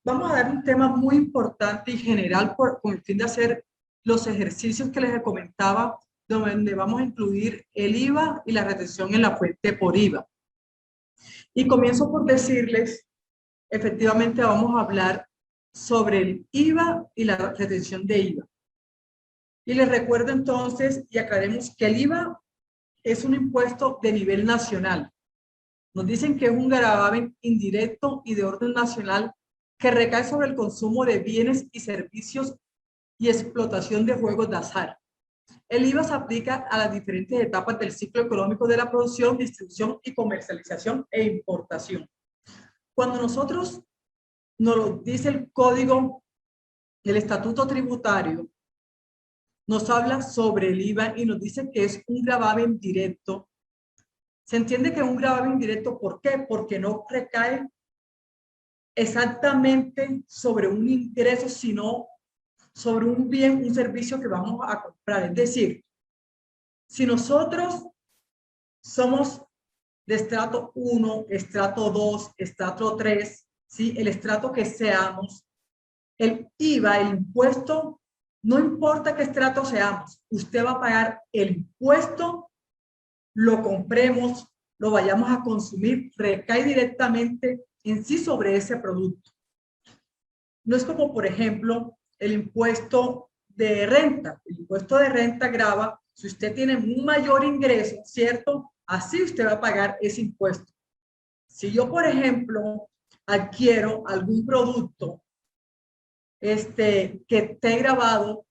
Vamos a dar un tema muy importante y general con el fin de hacer los ejercicios que les comentaba, donde vamos a incluir el IVA y la retención en la fuente por IVA. Y comienzo por decirles, efectivamente vamos a hablar sobre el IVA y la retención de IVA. Y les recuerdo entonces y aclaremos que el IVA es un impuesto de nivel nacional. Nos dicen que es un gravamen indirecto y de orden nacional que recae sobre el consumo de bienes y servicios y explotación de juegos de azar. El IVA se aplica a las diferentes etapas del ciclo económico de la producción, distribución y comercialización e importación. Cuando nosotros nos lo dice el código del estatuto tributario, nos habla sobre el IVA y nos dice que es un gravamen directo. Se entiende que es un gravamen directo, ¿por qué? Porque no recae exactamente sobre un ingreso, sino sobre un bien, un servicio que vamos a comprar. Es decir, si nosotros somos de estrato 1, estrato 2, estrato 3, ¿sí? El estrato que seamos, el IVA, el impuesto, no importa qué estrato seamos, usted va a pagar el impuesto, lo compremos, lo vayamos a consumir, recae directamente en sí sobre ese producto. No es como, por ejemplo, el impuesto de renta. El impuesto de renta grava si usted tiene un mayor ingreso, ¿cierto? Así usted va a pagar ese impuesto. Si yo, por ejemplo, adquiero algún producto que esté grabado,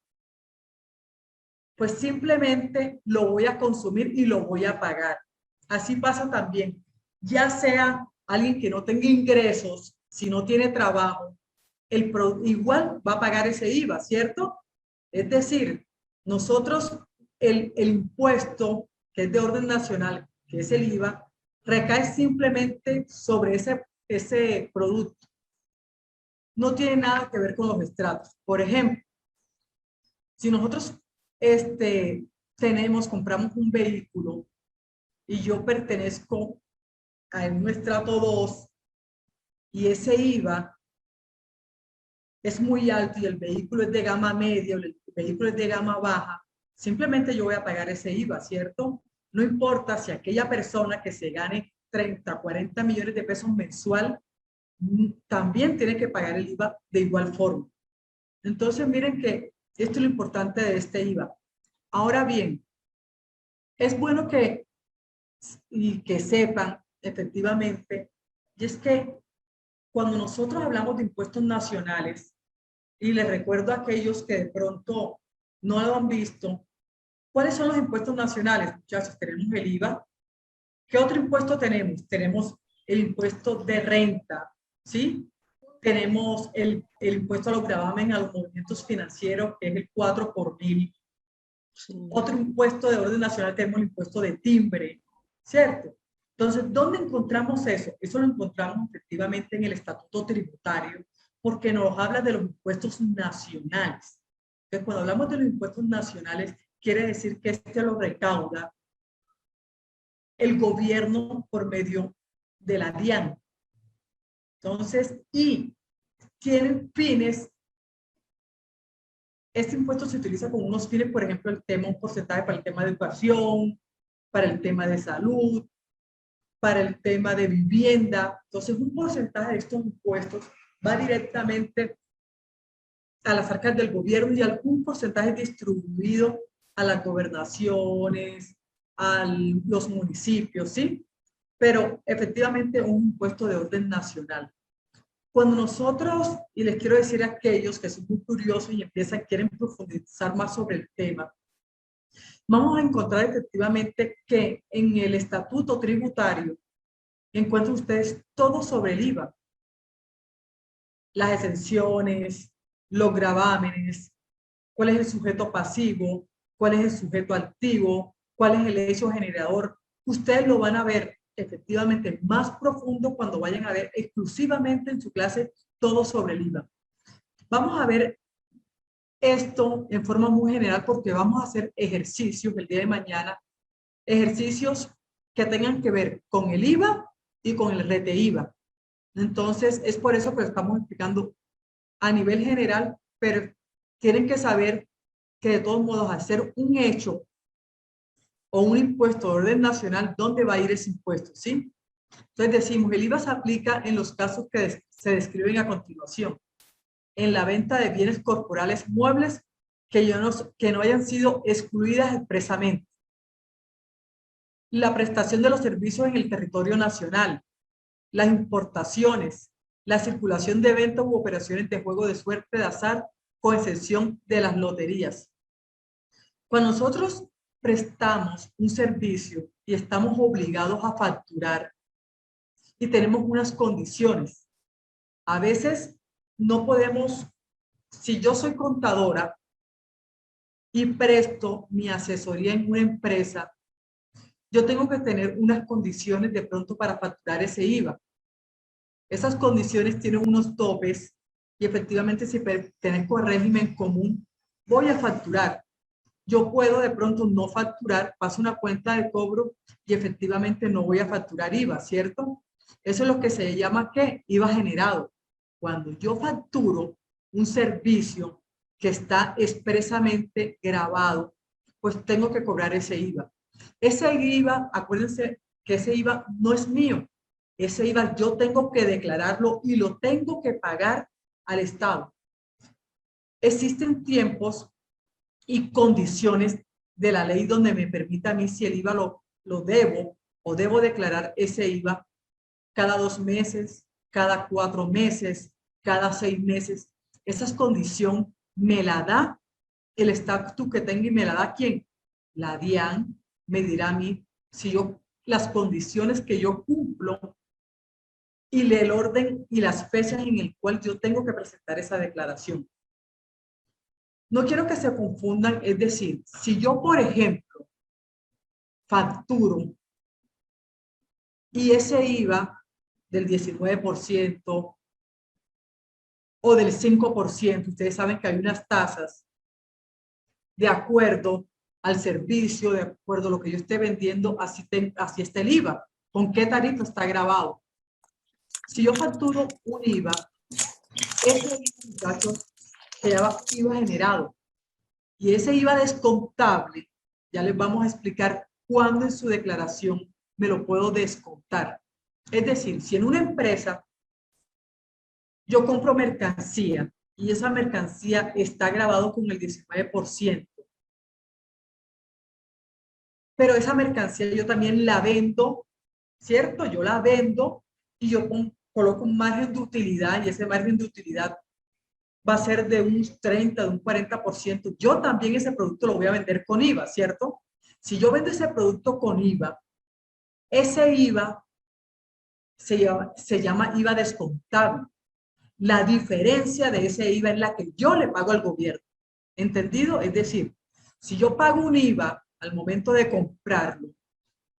pues simplemente lo voy a consumir y lo voy a pagar. Así pasa también, ya sea alguien que no tenga ingresos, si no tiene trabajo, igual va a pagar ese IVA, ¿cierto? Es decir, nosotros el impuesto que es de orden nacional, que es el IVA, recae simplemente sobre ese producto. No tiene nada que ver con los estratos. Por ejemplo, si nosotros compramos un vehículo y yo pertenezco a un estrato 2 y ese IVA es muy alto y el vehículo es de gama media o el vehículo es de gama baja, simplemente yo voy a pagar ese IVA, ¿cierto? No importa si aquella persona que se gane 30, 40 millones de pesos mensual, también tiene que pagar el IVA de igual forma. Entonces, miren que esto es lo importante de este IVA. Ahora bien, es bueno que sepan efectivamente, y es que cuando nosotros hablamos de impuestos nacionales, y les recuerdo a aquellos que de pronto no lo han visto, ¿cuáles son los impuestos nacionales, muchachos? Tenemos el IVA. ¿Qué otro impuesto tenemos? Tenemos el impuesto de renta, ¿sí? Tenemos el impuesto a los gravamen a los movimientos financieros, que es el 4 por mil. Sí. Otro impuesto de orden nacional tenemos el impuesto de timbre, ¿cierto? Entonces, ¿dónde encontramos eso? Eso lo encontramos efectivamente en el estatuto tributario, porque nos habla de los impuestos nacionales. Entonces, cuando hablamos de los impuestos nacionales, quiere decir que lo recauda el gobierno por medio de la DIAN. Entonces, y tienen fines. Este impuesto se utiliza con unos fines, por ejemplo, un porcentaje para el tema de educación, para el tema de salud, para el tema de vivienda. Entonces, un porcentaje de estos impuestos va directamente a las arcas del gobierno y algún porcentaje distribuido a las gobernaciones, a los municipios, ¿sí? Pero efectivamente un impuesto de orden nacional. Cuando nosotros, y les quiero decir a aquellos que son muy curiosos y quieren profundizar más sobre el tema, vamos a encontrar efectivamente que en el estatuto tributario encuentran ustedes todo sobre el IVA. Las exenciones, los gravámenes, cuál es el sujeto pasivo, cuál es el sujeto activo, cuál es el hecho generador. Ustedes lo van a ver efectivamente más profundo cuando vayan a ver exclusivamente en su clase todo sobre el IVA. Vamos a ver esto en forma muy general porque vamos a hacer ejercicios el día de mañana, ejercicios que tengan que ver con el IVA y con el RETE IVA. Entonces, es por eso que estamos explicando a nivel general, pero tienen que saber que de todos modos, al ser un hecho o un impuesto de orden nacional, ¿dónde va a ir ese impuesto? ¿Sí? Entonces decimos, el IVA se aplica en los casos que se describen a continuación. En la venta de bienes corporales muebles que no hayan sido excluidas expresamente. La prestación de los servicios en el territorio nacional, las importaciones, la circulación de eventos u operaciones de juego de suerte de azar, con excepción de las loterías. Cuando nosotros prestamos un servicio y estamos obligados a facturar y tenemos unas condiciones, a veces no podemos, si yo soy contadora y presto mi asesoría en una empresa, yo tengo que tener unas condiciones de pronto para facturar ese IVA. Esas condiciones tienen unos topes y efectivamente si pertenezco al régimen común, voy a facturar. Yo puedo de pronto no facturar, paso una cuenta de cobro y efectivamente no voy a facturar IVA, ¿cierto? Eso es lo que se llama ¿qué? IVA generado. Cuando yo facturo un servicio que está expresamente grabado, pues tengo que cobrar ese IVA. Ese IVA, acuérdense que ese IVA no es mío. Ese IVA yo tengo que declararlo y lo tengo que pagar al Estado. Existen tiempos y condiciones de la ley donde me permita a mí si el IVA lo debo o debo declarar ese IVA cada 2 meses, cada 4 meses, cada 6 meses. Esa condición me la da el estatus que tengo y me la da ¿quién? La DIAN me dirá a mí si yo, las condiciones que yo cumplo y el orden y las fechas en el cual yo tengo que presentar esa declaración. No quiero que se confundan, es decir, si yo, por ejemplo, facturo y ese IVA del 19% o del 5%, ustedes saben que hay unas tasas de acuerdo al servicio, de acuerdo a lo que yo esté vendiendo, así está el IVA. ¿Con qué tarifa está grabado? Si yo facturo un IVA, ese IVA, muchachos, se llama IVA generado. Y ese IVA descontable, ya les vamos a explicar cuándo en su declaración me lo puedo descontar. Es decir, si en una empresa yo compro mercancía y esa mercancía está grabado con el 19%, pero esa mercancía yo también la vendo, ¿cierto? Yo la vendo y yo coloco un margen de utilidad y ese margen de utilidad va a ser de un 30, de un 40%. Yo también ese producto lo voy a vender con IVA, ¿cierto? Si yo vendo ese producto con IVA, ese IVA se llama IVA descontable. La diferencia de ese IVA es la que yo le pago al gobierno. ¿Entendido? Es decir, si yo pago un IVA al momento de comprarlo,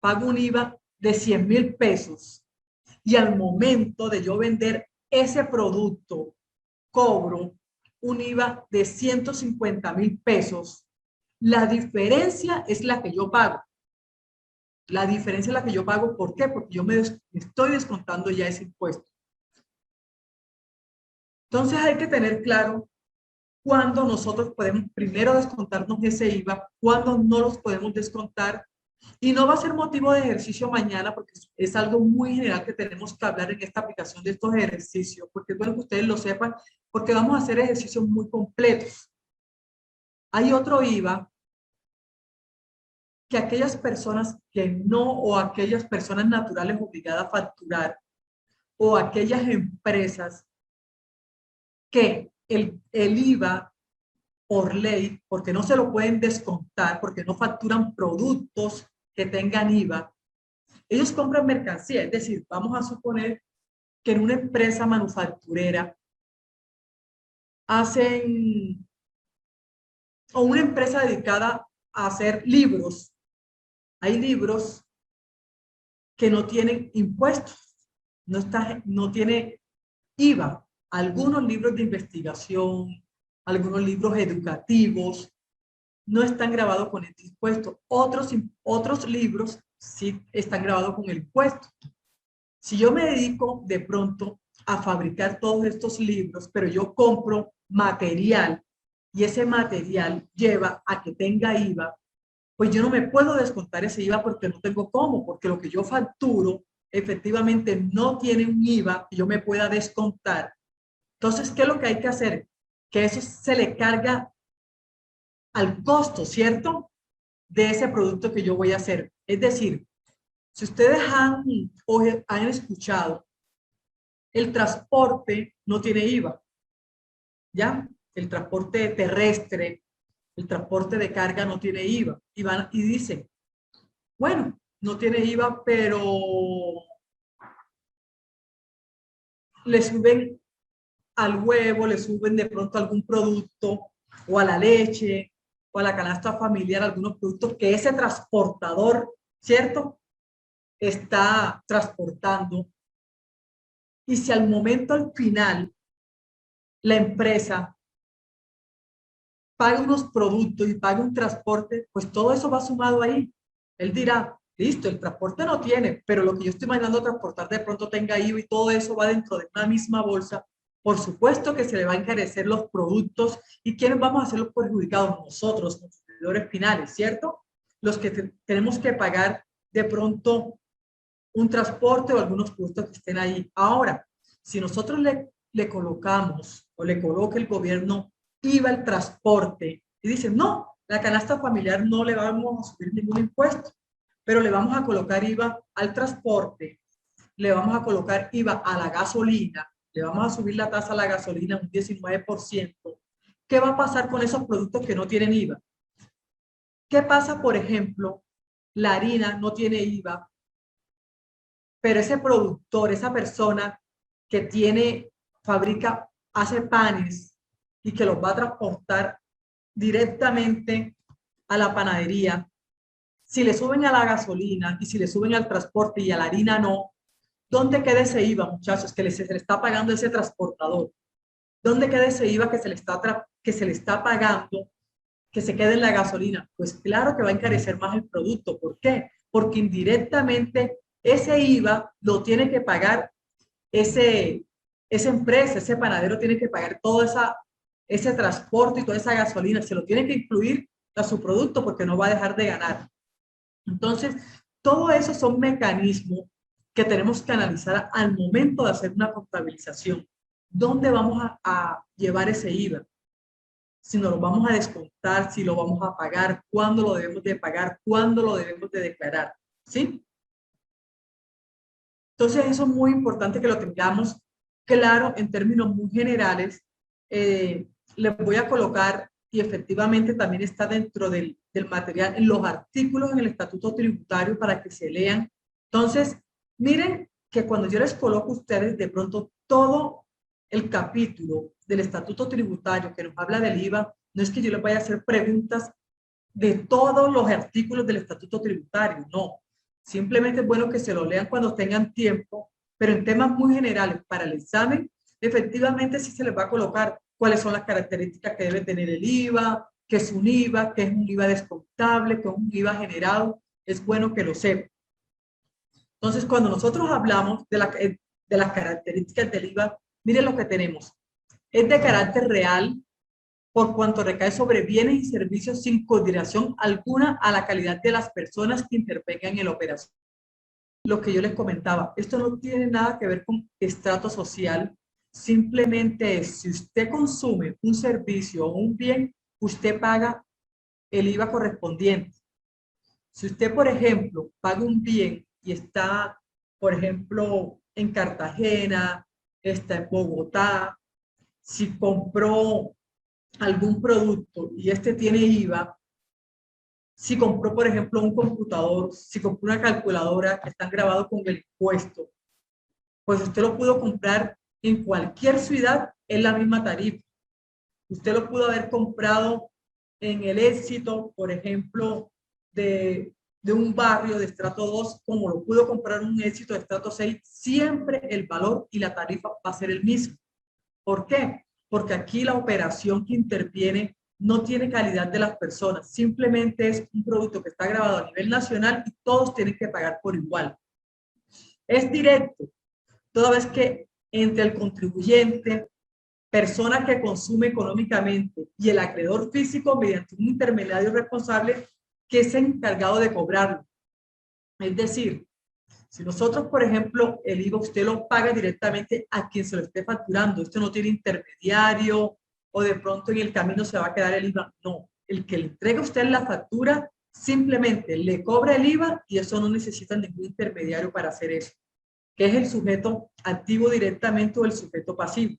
pago un IVA de 100,000 pesos y al momento de yo vender ese producto, cobro un IVA de 150,000 pesos, la diferencia es la que yo pago. La diferencia es la que yo pago, ¿por qué? Porque yo me estoy descontando ya ese impuesto. Entonces hay que tener claro cuándo nosotros podemos primero descontarnos ese IVA, cuándo no los podemos descontar. Y no va a ser motivo de ejercicio mañana porque es algo muy general que tenemos que hablar en esta aplicación de estos ejercicios, porque es bueno que ustedes lo sepan, porque vamos a hacer ejercicios muy completos. Hay otro IVA que aquellas personas que no, o aquellas personas naturales obligadas a facturar, o aquellas empresas que el IVA por ley, porque no se lo pueden descontar, porque no facturan productos que tengan IVA, ellos compran mercancía, es decir, vamos a suponer que en una empresa manufacturera hacen, o una empresa dedicada a hacer libros, hay libros que no tienen impuestos, no tiene IVA, algunos libros de investigación, algunos libros educativos, no están grabados con este impuesto. Otros libros sí están grabados con el impuesto. Si yo me dedico de pronto a fabricar todos estos libros, pero yo compro material y ese material lleva a que tenga IVA, pues yo no me puedo descontar ese IVA porque no tengo cómo, porque lo que yo facturo efectivamente no tiene un IVA que yo me pueda descontar. Entonces, ¿qué es lo que hay que hacer? Que eso se le carga al costo, ¿cierto? De ese producto que yo voy a hacer. Es decir, si ustedes han escuchado, el transporte no tiene IVA, ¿ya? El transporte terrestre, el transporte de carga no tiene IVA. Y dicen, bueno, no tiene IVA, pero le suben al huevo, le suben de pronto algún producto o a la leche o a la canasta familiar, algunos productos que ese transportador, ¿cierto? Está transportando. Y si al momento, al final, la empresa paga unos productos y paga un transporte, pues todo eso va sumado ahí. Él dirá, listo, el transporte no tiene, pero lo que yo estoy mandando a transportar de pronto tenga IVA y todo eso va dentro de una misma bolsa. Por supuesto que se le va a encarecer los productos y ¿quiénes vamos a ser los perjudicados? Nosotros, consumidores finales, ¿cierto? Los que tenemos que pagar de pronto un transporte o algunos productos que estén ahí. Ahora, si nosotros le colocamos o le coloca el gobierno IVA al transporte y dicen, no, la canasta familiar no le vamos a subir ningún impuesto, pero le vamos a colocar IVA al transporte, le vamos a colocar IVA a la gasolina, le vamos a subir la tasa a la gasolina un 19%. ¿Qué va a pasar con esos productos que no tienen IVA? ¿Qué pasa, por ejemplo? La harina no tiene IVA, pero ese productor, esa persona que fabrica, hace panes y que los va a transportar directamente a la panadería, si le suben a la gasolina y si le suben al transporte y a la harina no, ¿dónde queda ese IVA, muchachos, que se le está pagando ese transportador? ¿Dónde queda ese IVA que se le está pagando, que se quede en la gasolina? Pues claro que va a encarecer más el producto. ¿Por qué? Porque indirectamente ese IVA lo tiene que pagar esa empresa, ese panadero tiene que pagar todo ese transporte y toda esa gasolina, se lo tiene que incluir a su producto porque no va a dejar de ganar. Entonces, todo eso son mecanismos que tenemos que analizar al momento de hacer una contabilización. ¿Dónde vamos a llevar ese IVA? Si nos lo vamos a descontar, si lo vamos a pagar, cuándo lo debemos de pagar, cuándo lo debemos de declarar, ¿sí? Entonces, eso es muy importante que lo tengamos claro en términos muy generales. Les voy a colocar, y efectivamente también está dentro del material, en los artículos en el Estatuto Tributario para que se lean. Entonces, miren que cuando yo les coloco a ustedes de pronto todo el capítulo del Estatuto Tributario que nos habla del IVA, no es que yo les vaya a hacer preguntas de todos los artículos del Estatuto Tributario, no. Simplemente es bueno que se lo lean cuando tengan tiempo, pero en temas muy generales para el examen, efectivamente sí se les va a colocar cuáles son las características que debe tener el IVA, qué es un IVA, qué es un IVA descontable, qué es un IVA generado, es bueno que lo sepan. Entonces, cuando nosotros hablamos de las características del IVA, miren lo que tenemos. Es de carácter real, por cuanto recae sobre bienes y servicios sin consideración alguna a la calidad de las personas que intervengan en la operación. Lo que yo les comentaba, esto no tiene nada que ver con estrato social, simplemente es si usted consume un servicio o un bien, usted paga el IVA correspondiente. Si usted, por ejemplo, paga un bien y está, por ejemplo, en Cartagena, está en Bogotá, si compró algún producto y este tiene IVA, si compró, por ejemplo, un computador, si compró una calculadora que están grabados con el impuesto, pues usted lo pudo comprar en cualquier ciudad en la misma tarifa. Usted lo pudo haber comprado en el Éxito, por ejemplo, de un barrio de estrato 2, como lo pudo comprar en un Éxito de estrato 6, siempre el valor y la tarifa va a ser el mismo. ¿Por qué? Porque aquí la operación que interviene no tiene calidad de las personas, simplemente es un producto que está grabado a nivel nacional y todos tienen que pagar por igual. Es directo, toda vez que entre el contribuyente, persona que consume económicamente, y el acreedor físico mediante un intermediario responsable que es encargado de cobrarlo. Es decir, si nosotros, por ejemplo, el IVA usted lo paga directamente a quien se lo esté facturando, esto no tiene intermediario o de pronto en el camino se va a quedar el IVA, no. El que le entrega a usted la factura simplemente le cobra el IVA y eso no necesita ningún intermediario para hacer eso, que es el sujeto activo directamente o el sujeto pasivo.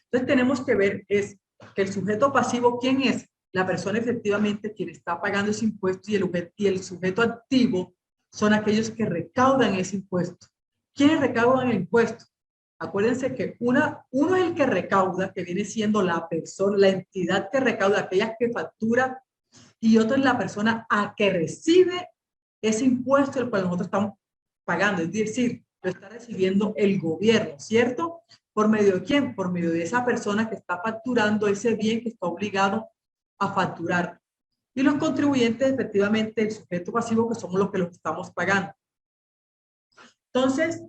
Entonces tenemos que ver es que el sujeto pasivo, ¿quién es? La persona efectivamente quien está pagando ese impuesto, y el sujeto activo son aquellos que recaudan ese impuesto. ¿Quiénes recaudan el impuesto? Acuérdense que uno es el que recauda, que viene siendo la persona, la entidad que recauda, aquella que factura, y otro es la persona a que recibe ese impuesto el cual nosotros estamos pagando. Es decir, lo está recibiendo el gobierno, ¿cierto? ¿Por medio de quién? Por medio de esa persona que está facturando ese bien que está obligado a facturar. Y los contribuyentes, efectivamente, el sujeto pasivo, que somos los que los estamos pagando. Entonces,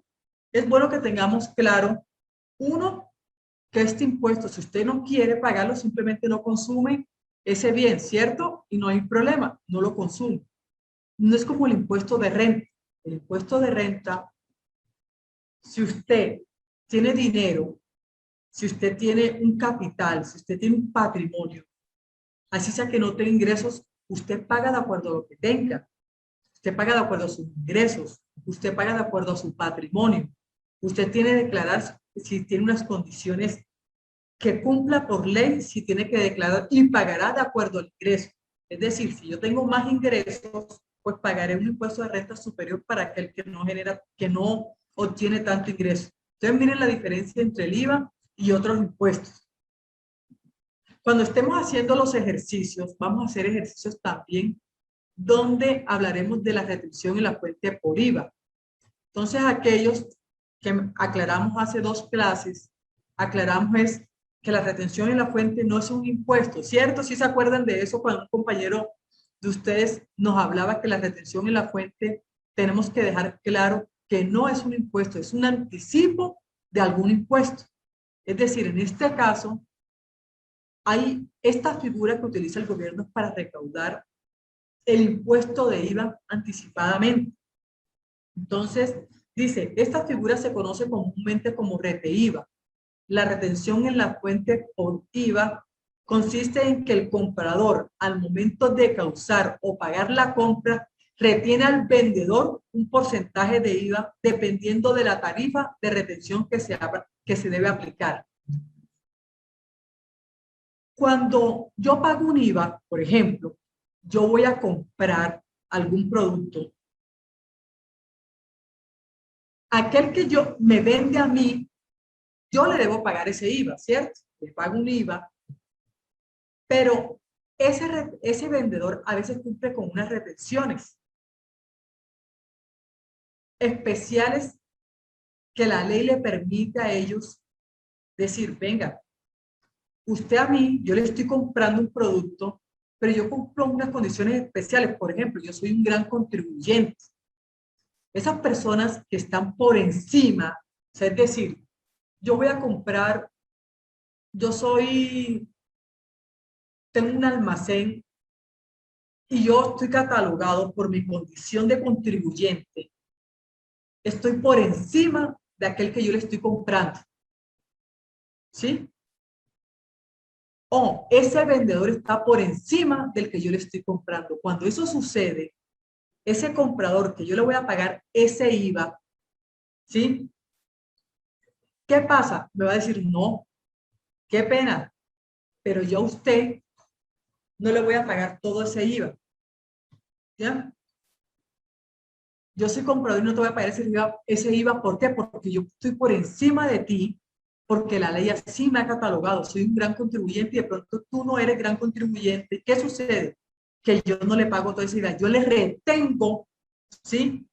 es bueno que tengamos claro, uno, que este impuesto, si usted no quiere pagarlo, simplemente no consume ese bien, ¿cierto? Y no hay problema, no lo consume. No es como el impuesto de renta. El impuesto de renta, si usted tiene dinero, si usted tiene un capital, si usted tiene un patrimonio, así sea que no tenga ingresos, usted paga de acuerdo a lo que tenga. Usted paga de acuerdo a sus ingresos. Usted paga de acuerdo a su patrimonio. Usted tiene que declarar si tiene unas condiciones que cumpla por ley, si tiene que declarar, y pagará de acuerdo al ingreso. Es decir, si yo tengo más ingresos, pues pagaré un impuesto de renta superior para aquel que no genera, que no obtiene tanto ingreso. Entonces miren la diferencia entre el IVA y otros impuestos. Cuando estemos haciendo los ejercicios, vamos a hacer ejercicios también donde hablaremos de la retención en la fuente por IVA. Entonces, aquellos que aclaramos hace 2 clases, aclaramos es que la retención en la fuente no es un impuesto, ¿cierto? ¿Sí se acuerdan de eso cuando un compañero de ustedes nos hablaba que la retención en la fuente tenemos que dejar claro que no es un impuesto, es un anticipo de algún impuesto? Es decir, en este caso, hay esta figura que utiliza el gobierno para recaudar el impuesto de IVA anticipadamente. Entonces, dice, esta figura se conoce comúnmente como rete-IVA. La retención en la fuente por IVA consiste en que el comprador, al momento de causar o pagar la compra, retiene al vendedor un porcentaje de IVA dependiendo de la tarifa de retención que se debe aplicar. Cuando yo pago un IVA, por ejemplo, yo voy a comprar algún producto. Aquel que me vende a mí, yo le debo pagar ese IVA, ¿cierto? Le pago un IVA, pero ese vendedor a veces cumple con unas retenciones especiales que la ley le permite a ellos decir, venga, usted a mí, yo le estoy comprando un producto, pero yo cumplo unas condiciones especiales. Por ejemplo, yo soy un gran contribuyente. Esas personas que están por encima, o sea, es decir, yo voy a comprar, tengo un almacén y yo estoy catalogado por mi condición de contribuyente, estoy por encima de aquel que yo le estoy comprando. ¿Sí? O ese vendedor está por encima del que yo le estoy comprando. Cuando eso sucede, ese comprador que yo le voy a pagar ese IVA, ¿sí? ¿Qué pasa? Me va a decir, no, qué pena, pero yo a usted no le voy a pagar todo ese IVA. ¿Ya? Yo soy comprador y no te voy a pagar ese IVA. ¿Por qué? Porque yo estoy por encima de ti, porque la ley así me ha catalogado. Soy un gran contribuyente y de pronto tú no eres gran contribuyente. ¿Qué sucede? Que yo no le pago todo ese IVA. Yo le retengo, ¿sí?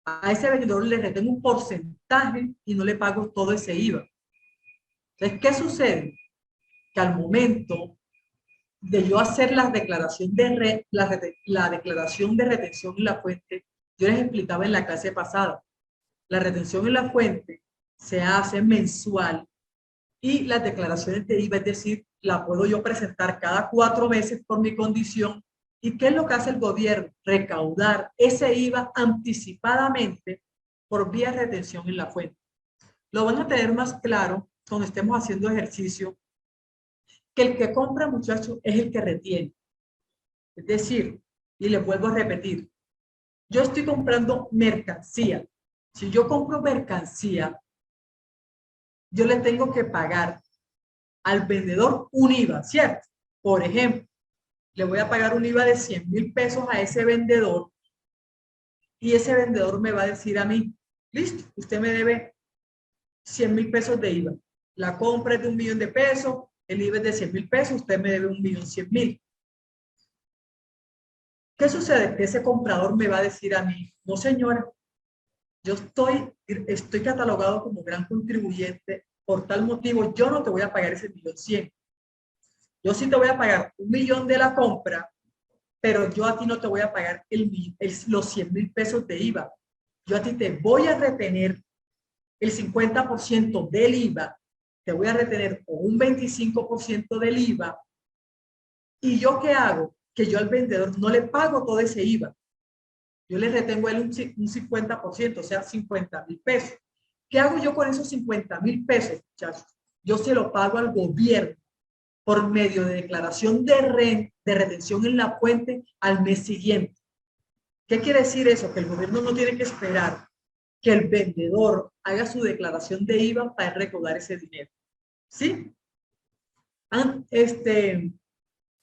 A ese vendedor le retengo un porcentaje y no le pago todo ese IVA. Entonces, ¿qué sucede? Que al momento de yo hacer la declaración la declaración de retención en la fuente, yo les explicaba en la clase pasada, la retención en la fuente se hace mensual y las declaraciones de IVA, es decir, la puedo yo presentar cada 4 meses por mi condición. ¿Y qué es lo que hace el gobierno? Recaudar ese IVA anticipadamente por vía de retención en la fuente. Lo van a tener más claro cuando estemos haciendo ejercicio, que el que compra, muchachos, es el que retiene. Es decir, y les vuelvo a repetir, yo estoy comprando mercancía. Si yo compro mercancía, yo le tengo que pagar al vendedor un IVA, ¿cierto? Por ejemplo, le voy a pagar un IVA de 100.000 pesos a ese vendedor y ese vendedor me va a decir a mí, listo, usted me debe 100.000 pesos de IVA. La compra es de 1.000.000 de pesos, el IVA es de 100.000 pesos, usted me debe 1.100.000. ¿Qué sucede? Que ese comprador me va a decir a mí, no señora, yo estoy catalogado como gran contribuyente, por tal motivo yo no te voy a pagar ese 1.100.000. Yo sí te voy a pagar 1.000.000 de la compra, pero yo a ti no te voy a pagar los 100.000 pesos de IVA. Yo a ti te voy a retener el 50% del IVA, te voy a retener con un 25% del IVA. ¿Y yo qué hago? Que yo al vendedor no le pago todo ese IVA. Yo le retengo a él un 50%, o sea, 50.000 pesos. ¿Qué hago yo con esos 50.000 pesos, muchachos? Yo se lo pago al gobierno por medio de declaración de retención en la fuente al mes siguiente. ¿Qué quiere decir eso? Que el gobierno no tiene que esperar que el vendedor haga su declaración de IVA para recaudar ese dinero. ¿Sí?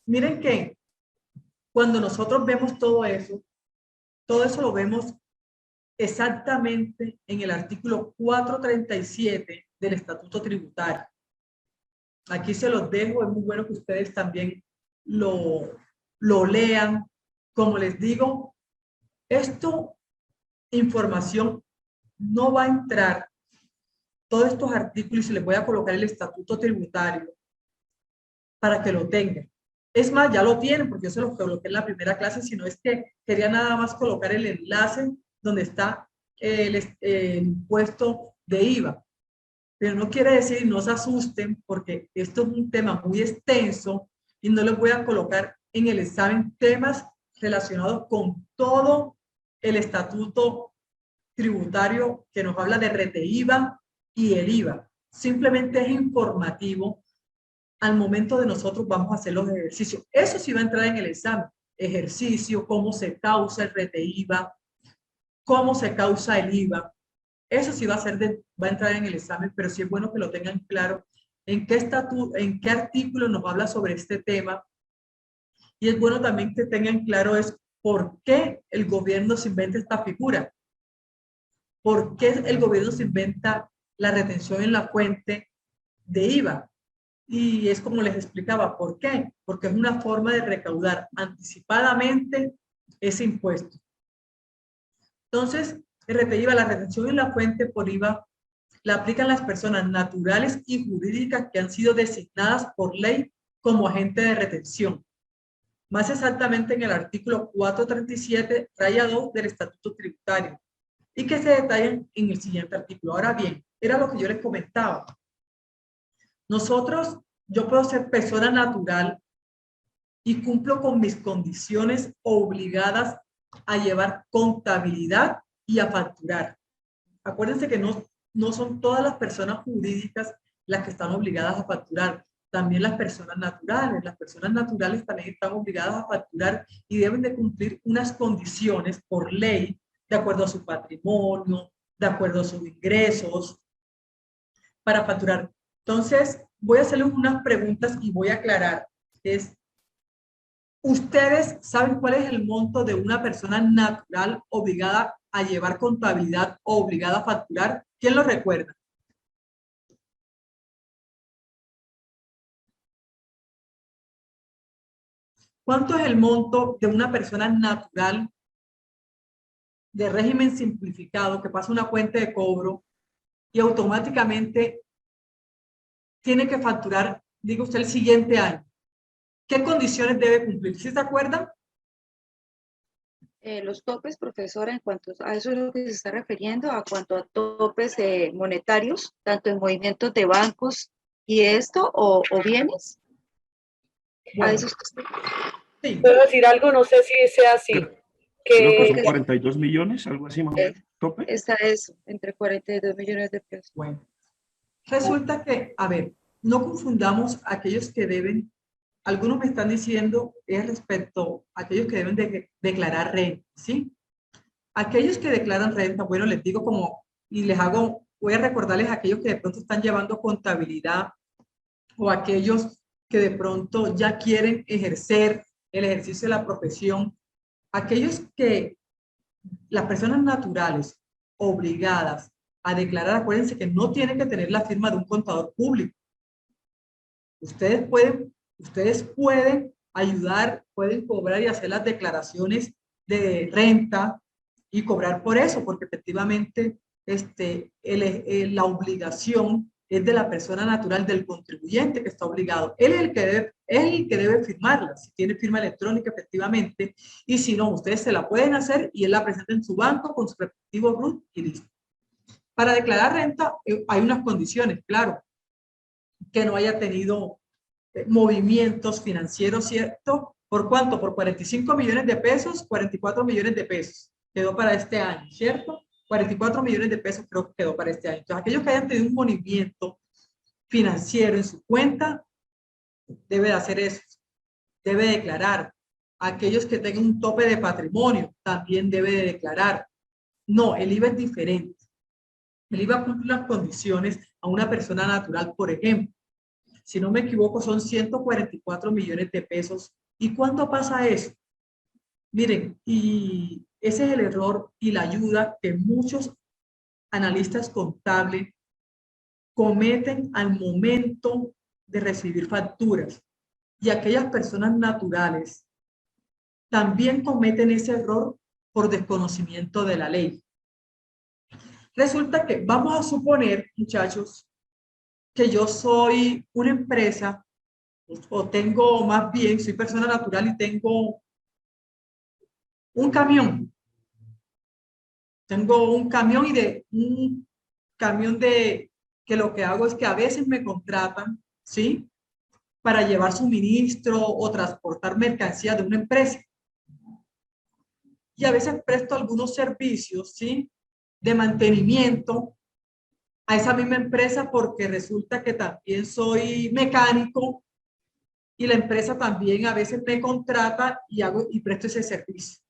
Miren que cuando nosotros vemos todo eso lo vemos exactamente en el artículo 437 del Estatuto Tributario. Aquí se los dejo, es muy bueno que ustedes también lo lean. Como les digo, información no va a entrar, todos estos artículos, y les voy a colocar el Estatuto Tributario para que lo tengan. Es más, ya lo tienen porque yo se los coloqué en la primera clase, sino es que quería nada más colocar el enlace donde está el impuesto de IVA. Pero no quiere decir, no se asusten, porque esto es un tema muy extenso y no les voy a colocar en el examen temas relacionados con todo el estatuto tributario que nos habla de RTIVA y el IVA. Simplemente es informativo. Al momento de nosotros vamos a hacer los ejercicios. Eso sí va a entrar en el examen. Ejercicio, cómo se causa el RTIVA, cómo se causa el IVA. Eso sí va a entrar en el examen, pero sí es bueno que lo tengan claro en qué artículo nos habla sobre este tema. Y es bueno también que tengan claro es por qué el gobierno se inventa esta figura. ¿Por qué el gobierno se inventa la retención en la fuente de IVA? Y es como les explicaba, ¿por qué? Porque es una forma de recaudar anticipadamente ese impuesto. Entonces, RTIVA, la retención en la fuente por IVA, la aplican las personas naturales y jurídicas que han sido designadas por ley como agente de retención. Más exactamente en el artículo 437, raya 2 del Estatuto Tributario, y que se detallan en el siguiente artículo. Ahora bien, era lo que yo les comentaba. Yo puedo ser persona natural y cumplo con mis condiciones obligadas a llevar contabilidad y a facturar. Acuérdense que no son todas las personas jurídicas las que están obligadas a facturar, también las personas naturales. Las personas naturales también están obligadas a facturar y deben de cumplir unas condiciones por ley, de acuerdo a su patrimonio, de acuerdo a sus ingresos, para facturar. Entonces, voy a hacerles unas preguntas y voy a aclarar. ¿Ustedes saben cuál es el monto de una persona natural obligada a llevar contabilidad o obligada a facturar? ¿Quién lo recuerda? ¿Cuánto es el monto de una persona natural de régimen simplificado que pasa una cuenta de cobro y automáticamente tiene que facturar, diga usted, el siguiente año? ¿Qué condiciones debe cumplir? ¿Sí se acuerdan? Los topes, profesora, en cuanto a eso es lo que se está refiriendo, a cuanto a topes monetarios, tanto en movimientos de bancos y esto, o bienes, a Bueno, esos sí, ¿Puedo decir algo? No sé si sea así. Creo que Que son 42 millones, algo así más o menos, tope. está eso, entre 42 millones de pesos. bueno. Resulta que, a ver, no confundamos aquellos que deben, algunos me están diciendo es respecto a aquellos que deben de declarar renta, ¿sí? Aquellos que declaran renta, bueno, les digo como, y les hago, voy a recordarles a aquellos que de pronto están llevando contabilidad o aquellos que de pronto ya quieren ejercer el ejercicio de la profesión, aquellos que las personas naturales obligadas a declarar, acuérdense que no tienen que tener la firma de un contador público. Ustedes pueden ayudar, pueden cobrar y hacer las declaraciones de renta y cobrar por eso, porque efectivamente la obligación es de la persona natural, del contribuyente que está obligado. Él es el que debe firmarla, si tiene firma electrónica efectivamente, y si no, ustedes se la pueden hacer y él la presenta en su banco con su respectivo RUT y listo. Para declarar renta hay unas condiciones, claro, que no haya tenido movimientos financieros, ¿cierto? ¿Por cuánto? Por 45 millones de pesos, 44 millones de pesos. Quedó para este año, ¿cierto? 44 millones de pesos creo que quedó para este año. Entonces, aquellos que hayan tenido un movimiento financiero en su cuenta, debe de hacer eso. Debe declarar. Aquellos que tengan un tope de patrimonio, también debe de declarar. No, el IVA es diferente. El IVA cumple las condiciones a una persona natural, por ejemplo. Si no me equivoco, son 144 millones de pesos. ¿Y cuándo pasa eso? Miren, y ese es el error y la ayuda que muchos analistas contables cometen al momento de recibir facturas. Y aquellas personas naturales también cometen ese error por desconocimiento de la ley. Resulta que vamos a suponer, muchachos, que yo soy una empresa o tengo más bien, soy persona natural y tengo un camión. Tengo un camión de que lo que hago es que a veces me contratan, ¿sí? Para llevar suministro o transportar mercancía de una empresa. Y a veces presto algunos servicios, ¿sí? De mantenimiento a esa misma empresa porque resulta que también soy mecánico y la empresa también a veces me contrata y presto ese servicio.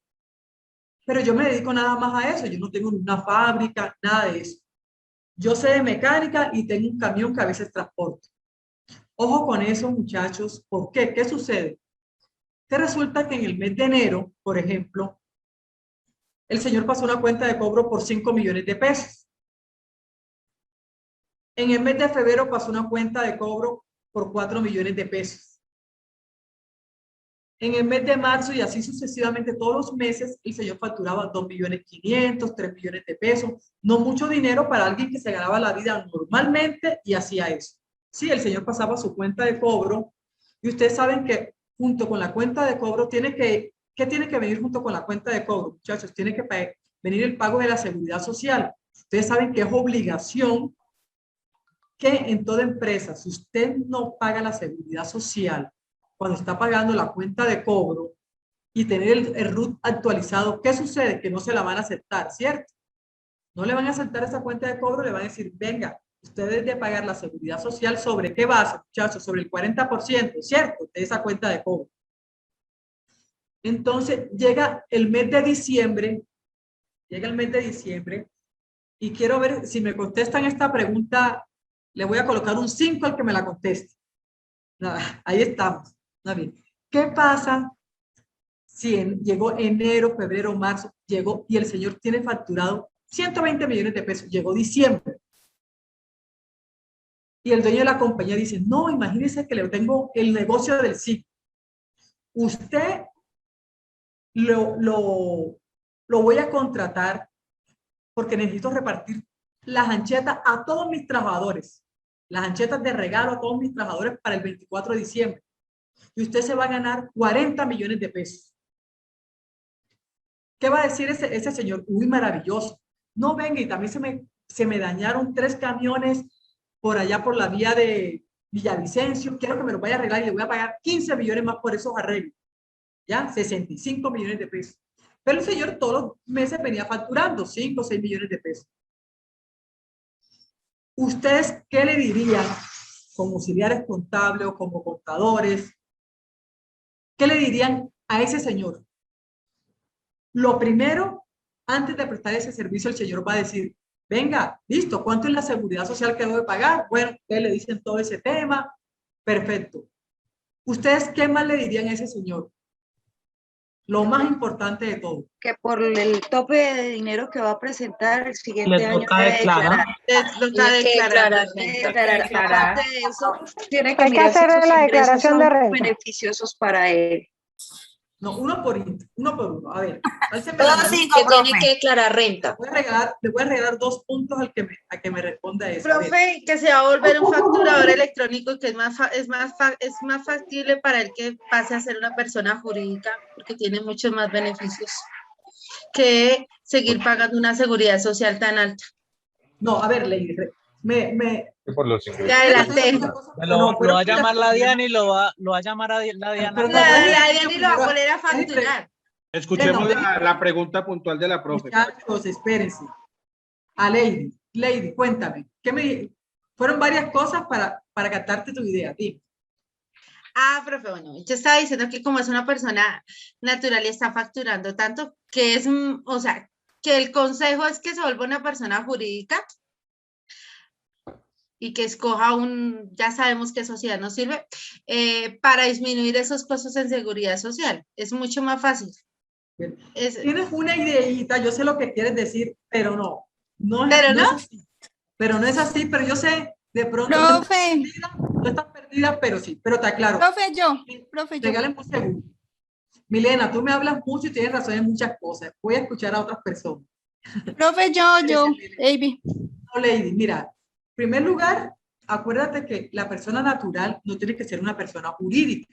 Pero yo me dedico nada más a eso, yo no tengo una fábrica, nada de eso. Yo sé de mecánica y tengo un camión que a veces transporto. Ojo con eso, muchachos. ¿Por qué? ¿Qué sucede? Que resulta que en el mes de enero, por ejemplo, el señor pasó una cuenta de cobro por 5 millones de pesos. En el mes de febrero pasó una cuenta de cobro por 4 millones de pesos. En el mes de marzo y así sucesivamente todos los meses, el señor facturaba 2 millones 500, 3 millones de pesos. No mucho dinero para alguien que se ganaba la vida normalmente y hacía eso. Sí, el señor pasaba su cuenta de cobro y ustedes saben que junto con la cuenta de cobro ¿qué tiene que venir junto con la cuenta de cobro, muchachos? Tiene que venir el pago de la seguridad social. Ustedes saben que es obligación que en toda empresa, si usted no paga la seguridad social cuando está pagando la cuenta de cobro y tener el RUT actualizado, ¿qué sucede? Que no se la van a aceptar, ¿cierto? No le van a aceptar esa cuenta de cobro, le van a decir, venga, ustedes de pagar la seguridad social, ¿sobre qué base, muchachos? Sobre el 40%, ¿cierto? De esa cuenta de cobro. Entonces, llega el mes de diciembre, y quiero ver si me contestan esta pregunta, le voy a colocar un 5 al que me la conteste. Nada, ahí estamos. Bien. ¿Qué pasa si llegó enero, febrero, marzo, llegó y el señor tiene facturado 120 millones de pesos, llegó diciembre? Y el dueño de la compañía dice, no, imagínese que le tengo el negocio del SIC. Usted lo voy a contratar porque necesito repartir las anchetas a todos mis trabajadores, las anchetas de regalo a todos mis trabajadores para el 24 de diciembre. Y usted se va a ganar 40 millones de pesos. ¿Qué va a decir ese señor? Uy, maravilloso. No, venga, y también se me dañaron 3 camiones por allá por la vía de Villavicencio. Quiero que me lo vaya a arreglar y le voy a pagar 15 millones más por esos arreglos. ¿Ya? 65 millones de pesos. Pero el señor todos los meses venía facturando 5 o 6 millones de pesos. ¿Ustedes qué le dirían como auxiliares contables o como contadores? ¿Qué le dirían a ese señor? Lo primero, antes de prestar ese servicio, el señor va a decir, venga, listo, ¿cuánto es la seguridad social que debo de pagar? Bueno, ustedes le dicen todo ese tema, perfecto. ¿Ustedes qué más le dirían a ese señor? Lo más importante de todo. Que por el tope de dinero que va a presentar el siguiente Le año toca debe declarar. declarar. Aparte de eso, tiene que Hay que mirar si hacer esos la ingresos declaración son de renta. beneficiosos para él. No, uno por uno. A ver, Todos 5, que tiene que declarar renta. le voy a regalar 2 puntos al que me responda eso. A ver, Profe, que se va a volver un facturador electrónico que es más factible para el que pase a ser una persona jurídica porque tiene muchos más beneficios que seguir pagando una seguridad social tan alta. no, a ver, Lady, Por los ingresos. Te adelanté. Lo va a llamar la Diana y lo va a llamar a la Diana. Pero La Diana lo va a poner a facturar. Escuchemos la pregunta puntual de la profe. Muchachos, espérense. A Lady. Lady, cuéntame. Fueron varias cosas para captarte tu idea. Dime. Profe, bueno, yo estaba diciendo que como es una persona natural y está facturando tanto, que es, o sea, que el consejo es que se vuelva una persona jurídica y que escoja ya sabemos qué sociedad nos sirve, para disminuir esos costos en seguridad social. Es mucho más fácil. Tienes una ideita, yo sé lo que quieres decir, pero no. ¿Pero no? Es así. Pero no es así, pero yo sé, de pronto Profe. no estás perdida, pero sí, pero te aclaro. Profe, yo. Regálame un segundo. Milena, tú me hablas mucho y tienes razón en muchas cosas. Voy a escuchar a otras personas. Profe, yo. Baby. No, Lady, mira, en primer lugar, acuérdate que la persona natural no tiene que ser una persona jurídica,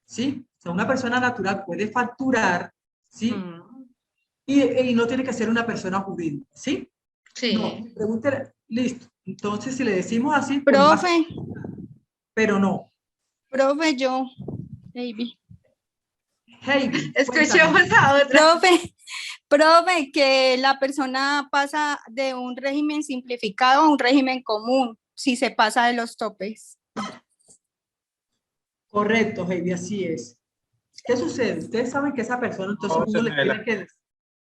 ¿sí? O sea, una persona natural puede facturar, ¿sí? Y no tiene que ser una persona jurídica, ¿sí? Sí. No, pregúntale, listo. Entonces, si le decimos así, pues Profe. pero no. Profe, yo. Baby. Hey, Escuchemos a otra. Profe, que la persona pasa de un régimen simplificado a un régimen común si se pasa de los topes. correcto, Heidi, así es. ¿Qué sucede? Ustedes saben que esa persona, entonces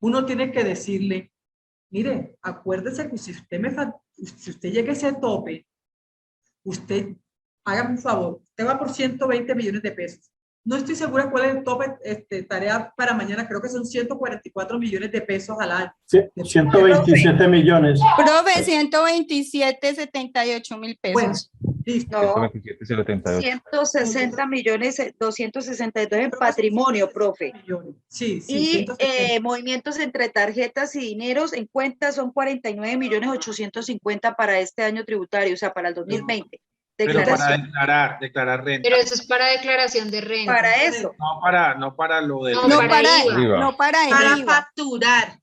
uno tiene que decirle, mire, acuérdese que si usted llega a ese tope, usted, hágame un favor, usted va por 120 millones de pesos. No estoy segura cuál es el tope, tarea para mañana, creo que son 144 millones de pesos al año. Sí, 127 millones. Profe, 127,78 pesos. Bueno, listo. No, 127,78. 160 millones, 262 en patrimonio, profe. Sí, Y 170. movimientos entre tarjetas y dineros en cuentas son 49,850 para este año tributario, o sea, para el 2020. Pero para Declaración. declarar renta. Pero eso es para declaración de renta. Para eso. No para lo de No, para IVA. No para el Para IVA. facturar.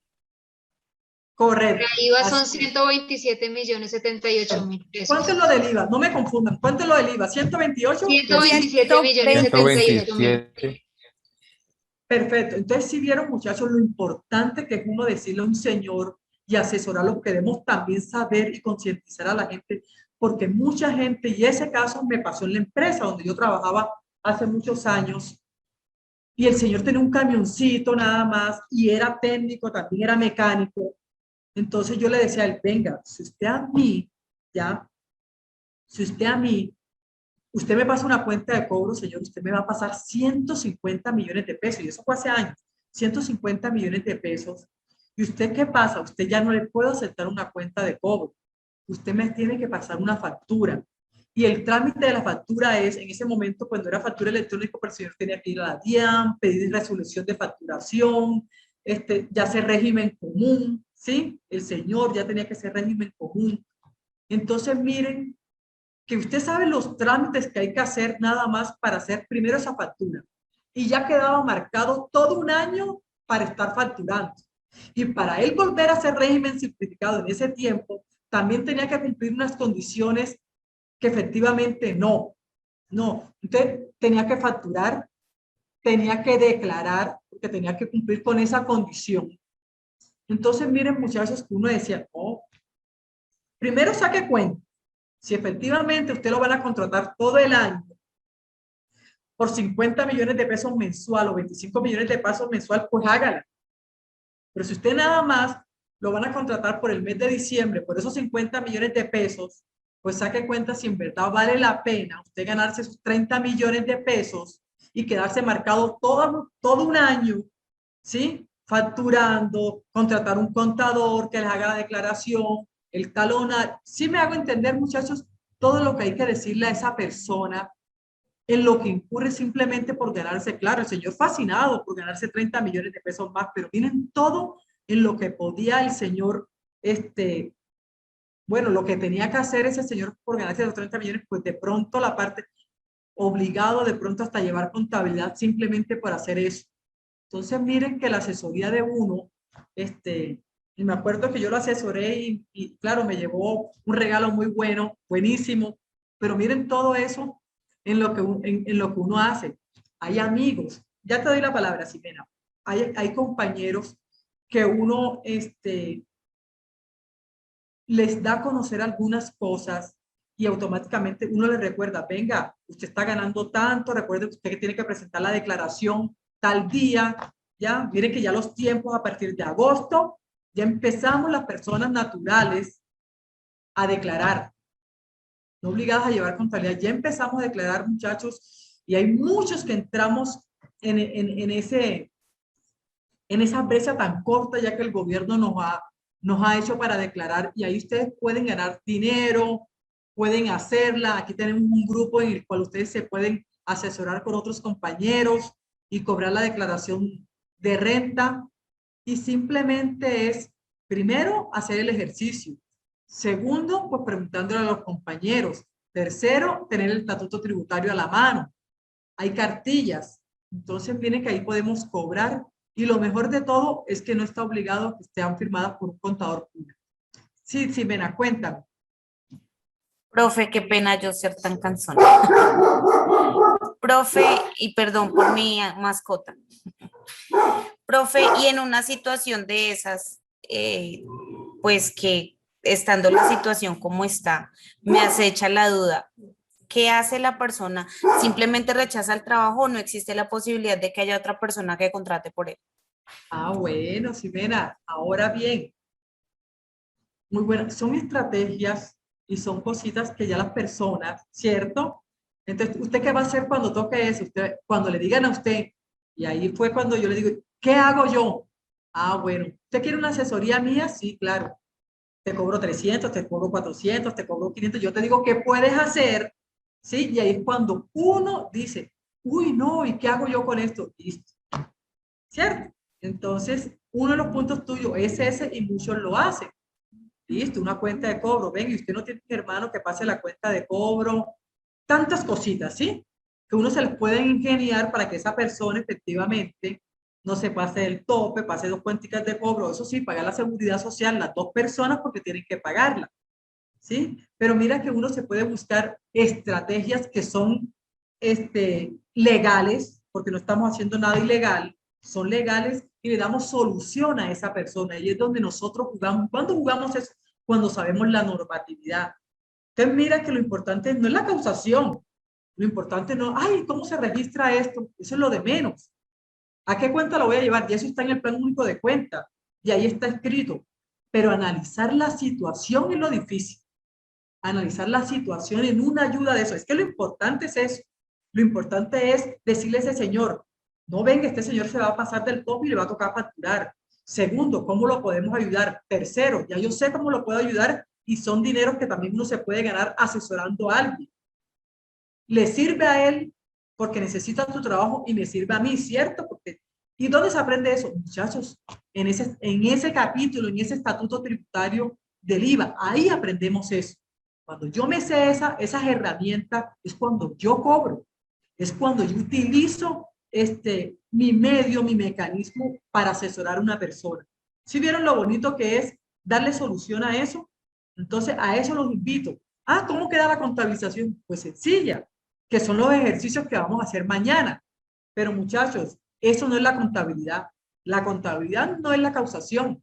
Correcto. Para IVA son Así es. 127,78,000 pesos. ¿Cuánto es lo del IVA? No me confundan. ¿Cuánto es lo del IVA? ¿128? 127,78,000. 127. Perfecto. Entonces, si vieron, muchachos, lo importante que es uno decirle a un señor y asesorarlo, que debemos también saber y concientizar a la gente, porque mucha gente, y ese caso me pasó en la empresa donde yo trabajaba hace muchos años, y el señor tenía un camioncito nada más, y era técnico, también era mecánico. Entonces yo le decía a él, venga, si usted a mí, ya, si usted me pasa una cuenta de cobro, señor, usted me va a pasar 150 millones de pesos, y eso fue hace años, 150 millones de pesos. ¿Y usted qué pasa? Usted ya no le puede aceptar una cuenta de cobro. Usted me tiene que pasar una factura. Y el trámite de la factura es, en ese momento, cuando era factura electrónica, el señor tenía que ir a la DIAN, pedir resolución de facturación, ya hacer régimen común, ¿sí? El señor ya tenía que hacer régimen común. Entonces, miren, que usted sabe los trámites que hay que hacer nada más para hacer primero esa factura. Y ya quedaba marcado todo un año para estar facturando. Y para él volver a hacer régimen simplificado en ese tiempo, también tenía que cumplir unas condiciones que efectivamente no. Usted tenía que facturar, tenía que declarar, porque tenía que cumplir con esa condición. Entonces, miren, muchachos, que uno decía, oh, primero saque cuenta. Si efectivamente usted lo van a contratar todo el año por 50 millones de pesos mensual o 25 millones de pesos mensual, pues hágala. Pero si usted nada más lo van a contratar por el mes de diciembre, por esos 50 millones de pesos, pues saque cuenta si en verdad vale la pena usted ganarse esos 30 millones de pesos y quedarse marcado todo un año, ¿sí? Facturando, contratar un contador que les haga la declaración, el talonario. Sí me hago entender, muchachos, todo lo que hay que decirle a esa persona en lo que incurre simplemente por ganarse, claro, el señor fascinado por ganarse 30 millones de pesos más, pero miren todo en lo que podía el señor, bueno, lo que tenía que hacer ese señor por ganarse los 30 millones, pues de pronto la parte obligado de pronto hasta llevar contabilidad simplemente por hacer eso. Entonces miren que la asesoría de uno, y me acuerdo que yo lo asesoré y claro, me llevó un regalo muy bueno, buenísimo, pero miren todo eso en lo que uno hace. Hay amigos, ya te doy la palabra, Ximena, hay compañeros que uno les da a conocer algunas cosas y automáticamente uno les recuerda, venga, usted está ganando tanto, recuerde usted que tiene que presentar la declaración tal día, ya, miren que ya los tiempos a partir de agosto, ya empezamos las personas naturales a declarar, no obligadas a llevar contabilidad, ya empezamos a declarar, muchachos, y hay muchos que entramos en esa brecha tan corta ya que el gobierno nos ha hecho para declarar, y ahí ustedes pueden ganar dinero, pueden hacerla. Aquí tenemos un grupo en el cual ustedes se pueden asesorar con otros compañeros y cobrar la declaración de renta. Y simplemente es, primero, hacer el ejercicio. Segundo, pues preguntándole a los compañeros. Tercero, tener el estatuto tributario a la mano. Hay cartillas. Entonces, miren que ahí podemos cobrar. Y lo mejor de todo es que no está obligado a que estén firmadas por un contador público. Sí, Ximena, cuéntame. Profe, qué pena yo ser tan cansona. Profe, y perdón por mi mascota. Profe, y en una situación de esas, pues que estando la situación como está, me acecha la duda. ¿Qué hace la persona? ¿Simplemente rechaza el trabajo o no existe la posibilidad de que haya otra persona que contrate por él? Ah, bueno, Ximena, ahora bien, muy buenas, son estrategias y son cositas que ya las personas, ¿cierto? Entonces, ¿usted qué va a hacer cuando toque eso? Usted, cuando le digan a usted, y ahí fue cuando yo le digo, ¿qué hago yo? Ah, bueno, ¿usted quiere una asesoría mía? Sí, claro. Te cobro 300, te cobro 400, te cobro 500, yo te digo, ¿qué puedes hacer? ¿Sí? Y ahí es cuando uno dice, uy, no, ¿y qué hago yo con esto? Listo. ¿Cierto? Entonces, uno de los puntos tuyos es ese y muchos lo hacen. Listo, una cuenta de cobro. Ven, y usted no tiene un hermano que pase la cuenta de cobro. Tantas cositas, ¿sí? Que uno se les puede ingeniar para que esa persona efectivamente no se pase del tope, pase 2 cuenticas de cobro. Eso sí, pagar la seguridad social las 2 personas porque tienen que pagarla. ¿Sí? Pero mira que uno se puede buscar estrategias que son legales, porque no estamos haciendo nada ilegal, son legales y le damos solución a esa persona. Y es donde nosotros jugamos. ¿Cuándo jugamos eso? Cuando sabemos la normatividad. Entonces mira que lo importante no es la causación, lo importante no, ay, ¿cómo se registra esto? Eso es lo de menos. ¿A qué cuenta lo voy a llevar? Y eso está en el plan único de cuenta, y ahí está escrito. Pero analizar la situación es lo difícil. Analizar la situación en una ayuda de eso. Es que lo importante es eso. Lo importante es decirle a ese señor, no venga, este señor se va a pasar del tope y le va a tocar facturar. Segundo, ¿cómo lo podemos ayudar? Tercero, ya yo sé cómo lo puedo ayudar y son dineros que también uno se puede ganar asesorando a alguien. Le sirve a él porque necesita tu trabajo y me sirve a mí, ¿cierto? Porque, ¿y dónde se aprende eso? Muchachos, en ese capítulo, en ese estatuto tributario del IVA, ahí aprendemos eso. Cuando yo me sé esas herramientas, es cuando yo cobro, es cuando yo utilizo mi medio, mi mecanismo para asesorar a una persona. ¿Sí vieron lo bonito que es darle solución a eso? Entonces, a eso los invito. Ah, ¿cómo queda la contabilización? Pues sencilla, que son los ejercicios que vamos a hacer mañana. Pero muchachos, eso no es la contabilidad. La contabilidad no es la causación.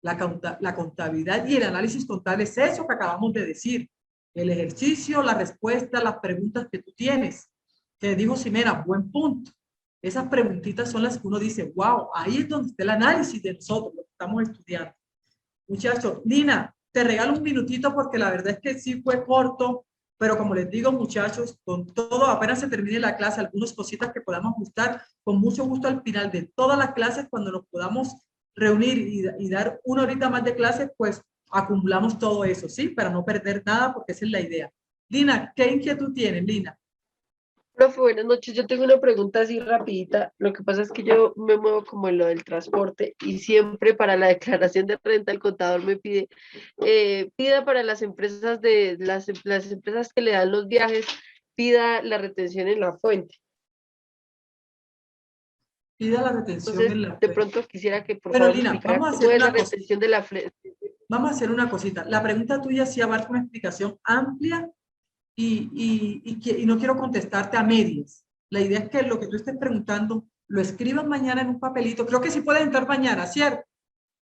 La contabilidad y el análisis contable es eso que acabamos de decir. El ejercicio, la respuesta, las preguntas que tú tienes. Que dijo Ximena, buen punto. Esas preguntitas son las que uno dice, wow, ahí es donde está el análisis de nosotros, lo que estamos estudiando. Muchachos, Lina, te regalo un minutito porque la verdad es que sí fue corto, pero como les digo, muchachos, con todo, apenas se termine la clase, algunas cositas que podamos ajustar, con mucho gusto al final de todas las clases, cuando nos podamos reunir y dar una horita más de clase, pues acumulamos todo eso, ¿sí? Para no perder nada, porque esa es la idea. Lina, ¿qué inquietud tienes, Lina? Profe, buenas noches. Yo tengo una pregunta así rapidita. Lo que pasa es que yo me muevo como en lo del transporte y siempre para la declaración de renta el contador me pide, pida para las empresas las empresas que le dan los viajes, pida la retención en la fuente. Pida la retención Entonces, en la de fuente. pronto quisiera que por Pero favor Lina, explicara vamos a cómo hacer es la una cosa. retención de la fuente. Vamos a hacer una cosita. La pregunta tuya sí abarca una explicación amplia y no quiero contestarte a medias. La idea es que lo que tú estés preguntando lo escribas mañana en un papelito. Creo que sí puedes entrar mañana, ¿cierto?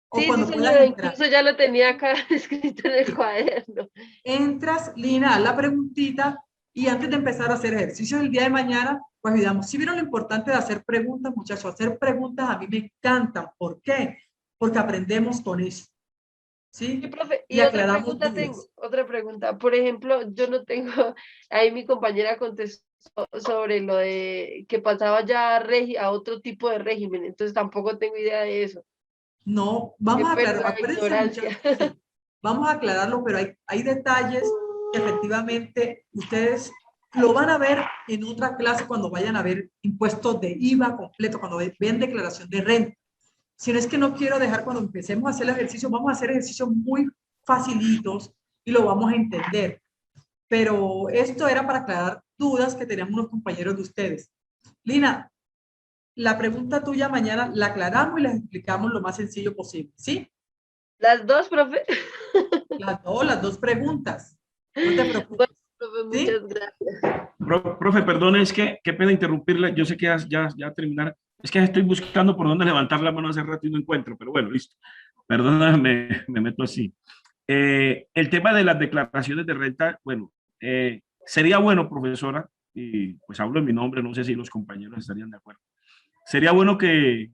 O Sí, cuando sí, puedas señora, entrar. incluso ya lo tenía acá escrito en el cuaderno. Entras, Lina, haz la preguntita y antes de empezar a hacer ejercicios el día de mañana, pues digamos, si vieron lo importante de hacer preguntas, muchachos, hacer preguntas a mí me encantan. ¿Por qué? Porque aprendemos con eso. ¿Sí? Sí, profe, Y y otra aclaramos pregunta dudas. tengo, otra pregunta. Por ejemplo, yo no tengo, ahí mi compañera contestó sobre lo de que pasaba ya a otro tipo de régimen, entonces tampoco tengo idea de eso. No, Qué vamos a pena aclarar, la acuérdense ignorancia. muchachos, sí, vamos a aclararlo, pero hay detalles que efectivamente ustedes lo van a ver en otra clase cuando vayan a ver impuestos de IVA completo, cuando ven declaración de renta. Si no es que no quiero dejar, cuando empecemos a hacer el ejercicio, vamos a hacer ejercicios muy facilitos y lo vamos a entender. Pero esto era para aclarar dudas que tenían unos compañeros de ustedes. Lina, la pregunta tuya mañana la aclaramos y la explicamos lo más sencillo posible, ¿sí? Las dos, profe. Las dos preguntas. No te preocupes. Bueno, profe, ¿sí? muchas gracias. Profe, perdone, es que qué pena interrumpirla. Yo sé que ya terminar. Es que estoy buscando por dónde levantar la mano hace rato y no encuentro, pero bueno, listo. Perdóname, me meto así. El tema de las declaraciones de renta, bueno, sería bueno, profesora, y pues hablo en mi nombre, no sé si los compañeros estarían de acuerdo. Sería bueno que,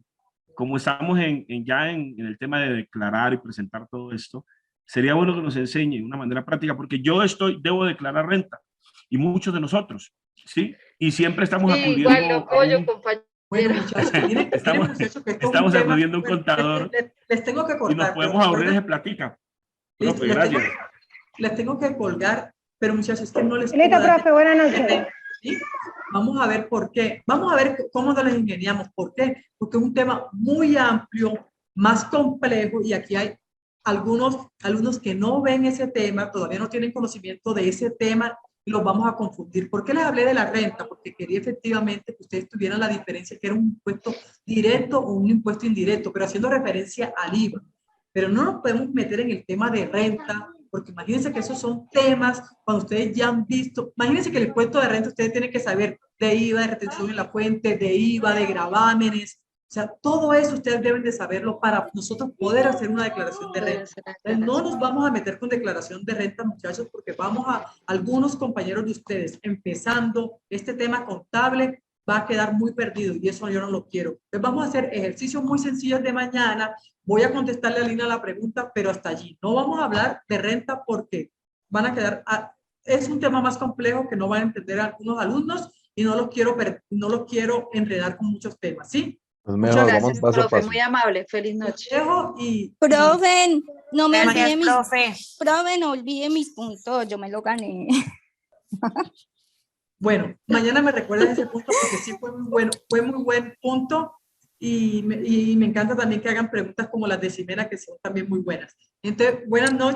como estamos ya en el tema de declarar y presentar todo esto, sería bueno que nos enseñe de una manera práctica, porque yo debo declarar renta, y muchos de nosotros, ¿sí? Y siempre estamos Sí, acudiendo igual lo a apoyo, un... compañero. Bueno, muchachos, miren, Estamos- muchachos, que esto es un estamos tema- acudiendo a un contador les tengo que y cortar. nos pero podemos ahorrar recuerden- esa platica. Listo, Profe, gracias. les tengo que colgar, pero muchachos, es que no les Listo, puedo dar- profe, buenas noches. ¿sí? Vamos a ver por qué. Vamos a ver cómo nos las ingeniamos. ¿Por qué? Porque es un tema muy amplio, más complejo, y aquí hay algunos alumnos que no ven ese tema, todavía no tienen conocimiento de ese tema y los vamos a confundir. ¿Por qué les hablé de la renta? Porque quería efectivamente que ustedes tuvieran la diferencia, que era un impuesto directo o un impuesto indirecto, pero haciendo referencia al IVA. Pero no nos podemos meter en el tema de renta, porque imagínense que esos son temas, cuando ustedes ya han visto, imagínense que el impuesto de renta ustedes tienen que saber de IVA, de retención en la fuente, de IVA, de gravámenes, o sea, todo eso ustedes deben de saberlo para nosotros poder hacer una declaración de renta. Entonces, no nos vamos a meter con declaración de renta, muchachos, porque vamos a algunos compañeros de ustedes empezando este tema contable, va a quedar muy perdido y eso yo no lo quiero. Entonces, vamos a hacer ejercicios muy sencillos de mañana. Voy a contestarle a Lina la pregunta, pero hasta allí. No vamos a hablar de renta porque van a quedar, es un tema más complejo que no van a entender algunos alumnos y no los quiero enredar con muchos temas, ¿sí? Pues Muchas mejor, gracias, vamos paso a profe, paso. muy amable. Feliz noche. Dejo y Profe, no me Gracias, olvide profe. profe, no olvide mis puntos, yo me lo gané. bueno, mañana me recuerdan ese punto porque sí fue muy bueno, fue muy buen punto y me encanta también que hagan preguntas como las de Ximena que son también muy buenas. Entonces, buenas noches.